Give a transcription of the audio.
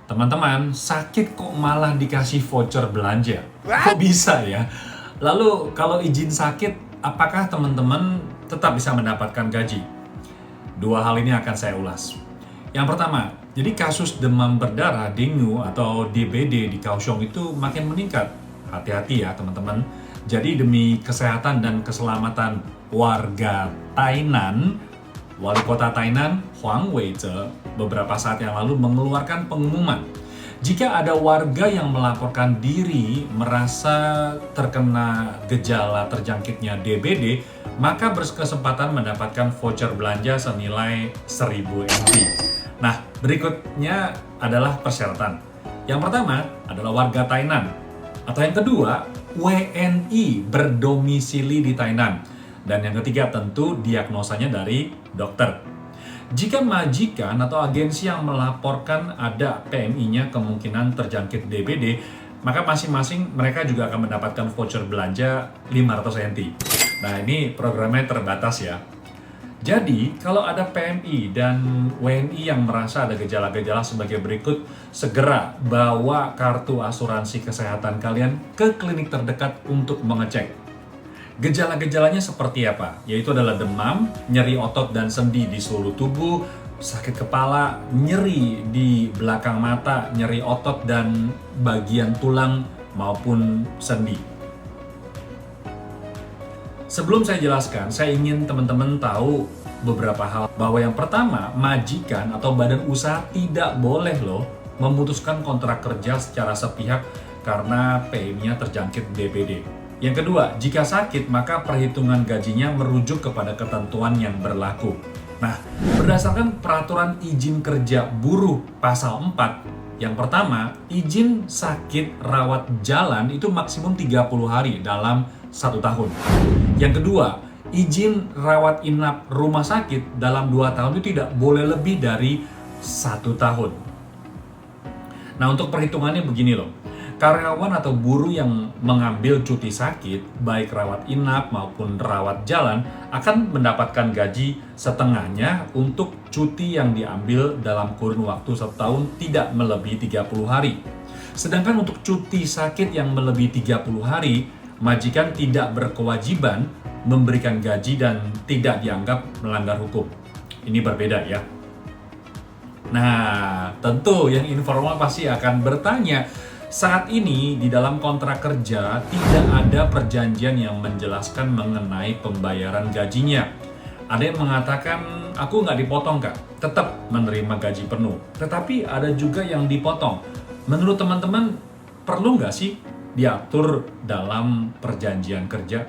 Teman-teman, sakit kok malah dikasih voucher belanja? Kok bisa ya? Lalu kalau izin sakit, apakah teman-teman tetap bisa mendapatkan gaji? Dua hal ini akan saya ulas. Yang pertama, jadi kasus demam berdarah dengue atau DBD di Kaohsiung itu makin meningkat. Hati-hati ya teman-teman. Jadi demi kesehatan dan keselamatan warga Tainan, Wali Kota Tainan, Huang Weizhe, beberapa saat yang lalu mengeluarkan pengumuman. Jika ada warga yang melaporkan diri merasa terkena gejala terjangkitnya DBD, maka berkesempatan mendapatkan voucher belanja senilai 1000 NT. Nah, berikutnya adalah persyaratan. Yang pertama adalah warga Tainan. Atau yang kedua, WNI berdomisili di Tainan. Dan yang ketiga tentu diagnosanya dari dokter. Jika majikan atau agensi yang melaporkan ada PMI-nya kemungkinan terjangkit DBD, maka masing-masing mereka juga akan mendapatkan voucher belanja 500 NT. Nah, ini programnya terbatas ya. Jadi, kalau ada PMI dan WNI yang merasa ada gejala-gejala sebagai berikut, segera bawa kartu asuransi kesehatan kalian ke klinik terdekat untuk mengecek. Gejala-gejalanya seperti apa? Yaitu adalah demam, nyeri otot dan sendi di seluruh tubuh, sakit kepala, nyeri di belakang mata, nyeri otot dan bagian tulang maupun sendi. Sebelum saya jelaskan, saya ingin teman-teman tahu beberapa hal. Bahwa yang pertama, majikan atau badan usaha tidak boleh loh memutuskan kontrak kerja secara sepihak karena PMI-nya terjangkit DBD. Yang kedua, jika sakit maka perhitungan gajinya merujuk kepada ketentuan yang berlaku. Nah, berdasarkan peraturan izin kerja buruh pasal 4, yang pertama, izin sakit rawat jalan itu maksimum 30 hari dalam 1 tahun. Yang kedua, izin rawat inap rumah sakit dalam 2 tahun itu tidak boleh lebih dari 1 tahun. Nah, untuk perhitungannya begini loh. Karyawan atau buruh yang mengambil cuti sakit, baik rawat inap maupun rawat jalan, akan mendapatkan gaji setengahnya untuk cuti yang diambil dalam kurun waktu 1 tahun tidak melebihi 30 hari. Sedangkan untuk cuti sakit yang melebihi 30 hari, majikan tidak berkewajiban memberikan gaji dan tidak dianggap melanggar hukum. Ini berbeda ya. Nah, tentu yang informal pasti akan bertanya, saat ini di dalam kontrak kerja tidak ada perjanjian yang menjelaskan mengenai pembayaran gajinya. Ada yang mengatakan, aku nggak dipotong kak, tetap menerima gaji penuh. Tetapi ada juga yang dipotong. Menurut teman-teman, perlu nggak sih diatur dalam perjanjian kerja?